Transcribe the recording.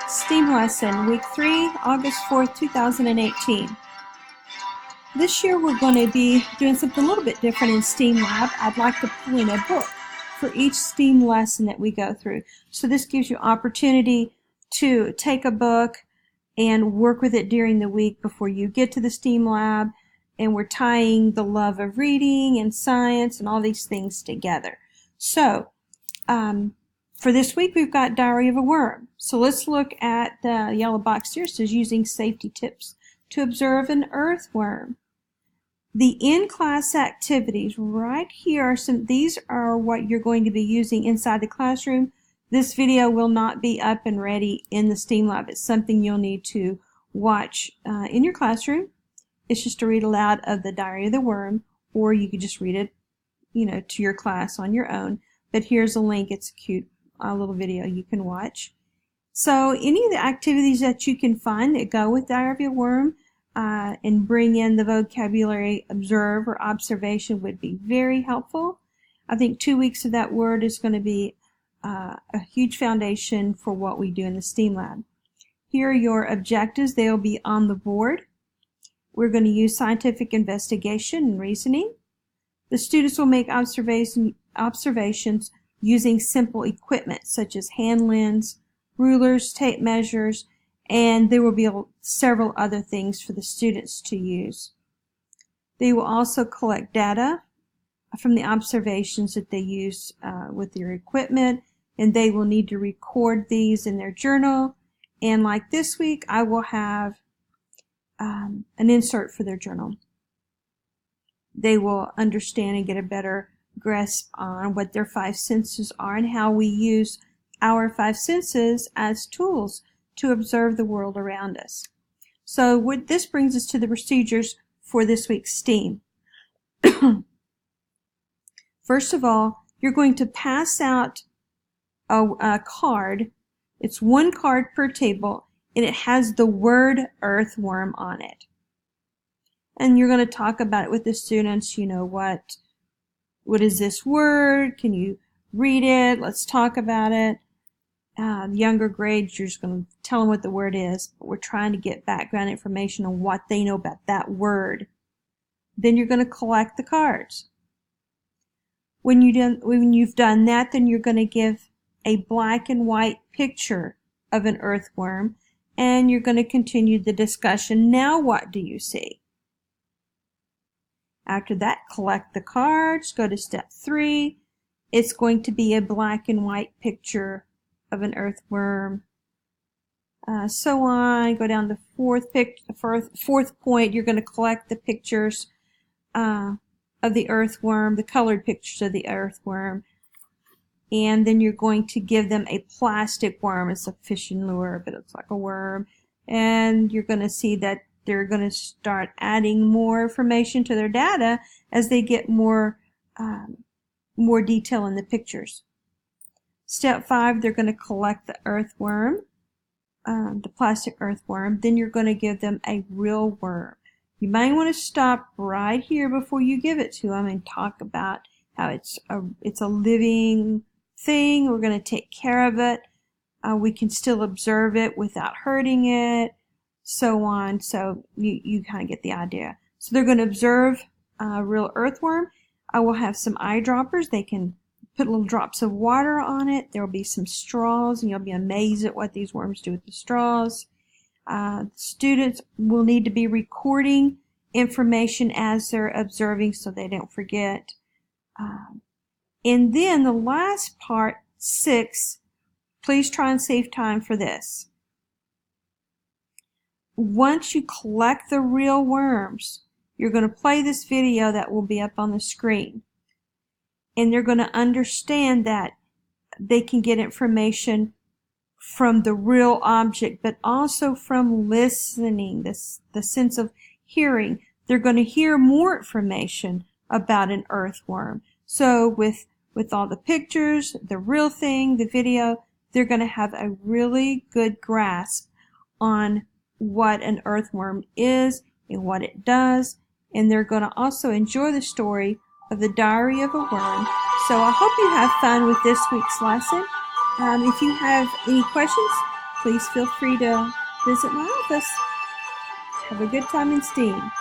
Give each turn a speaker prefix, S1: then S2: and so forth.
S1: STEAM lesson, week 3, August 4th, 2018. This year we're going to be doing something a little bit different in STEAM Lab. I'd like to pull in a book for each STEAM lesson that we go through. So this gives you opportunity to take a book and work with it during the week before you get to the STEAM Lab. And we're tying the love of reading and science and all these things together. So, for this week, we've got Diary of a Worm. So let's look at the yellow box here. It says using safety tips to observe an earthworm. The in-class activities right here are these are what you're going to be using inside the classroom. This video will not be up and ready in the STEAM Lab. It's something you'll need to watch in your classroom. It's just to read aloud of the Diary of the Worm, or you could just read it, to your class on your own. But here's a link. It's a cute little video you can watch. So any of the activities that you can find that go with Diary of a Worm and bring in the vocabulary observe or observation would be very helpful. I think 2 weeks of that word is going to be a huge foundation for what we do in the STEAM Lab. Here are your objectives. They'll be on the board. We're going to use scientific investigation and reasoning. The students will make observations using simple equipment such as hand lens, rulers, tape measures, and there will be several other things for the students to use. They will also collect data from the observations that they use with their equipment, and they will need to record these in their journal. And like this week, I will have an insert for their journal. They will understand and get a better grasp on what their 5 senses are and how we use our 5 senses as tools to observe the world around us. So this brings us to the procedures for this week's STEAM. First of all, you're going to pass out a card. It's 1 card per table, and it has the word earthworm on it. And you're going to talk about it with the students. What is this word? Can you read it? Let's talk about it. Younger grades, you're just going to tell them what the word is, but we're trying to get background information on what they know about that word. Then you're going to collect the cards. When you've done that, then you're going to give a black and white picture of an earthworm, and you're going to continue the discussion. Now what do you see? After that, collect the cards, go to step 3. It's going to be a black and white picture of an earthworm. So on, go down to fourth point, you're going to collect the pictures of the earthworm, the colored pictures of the earthworm. And then you're going to give them a plastic worm. It's a fishing lure, but it's like a worm. And you're going to see that they're going to start adding more information to their data as they get more detail in the pictures. Step 5, they're going to collect the earthworm, the plastic earthworm. Then you're going to give them a real worm. You might want to stop right here before you give it to them and talk about how it's a living thing. We're going to take care of it. We can still observe it without hurting it. So on. So you kind of get the idea. So they're going to observe a real earthworm. I will have some eyedroppers. They can put little drops of water on it. There will be some straws, and you'll be amazed at what these worms do with the straws. Students will need to be recording information as they're observing so they don't forget. And then the last part, 6, please try and save time for this. Once you collect the real worms, you're going to play this video that will be up on the screen. And they're going to understand that they can get information from the real object, but also from listening, the sense of hearing. They're going to hear more information about an earthworm. So with all the pictures, the real thing, the video, they're going to have a really good grasp on what an earthworm is and what it does, and they're going to also enjoy the story of the Diary of a Worm. So I hope you have fun with this week's lesson. If you have any questions, please feel free to visit my office. Have a good time in STEAM.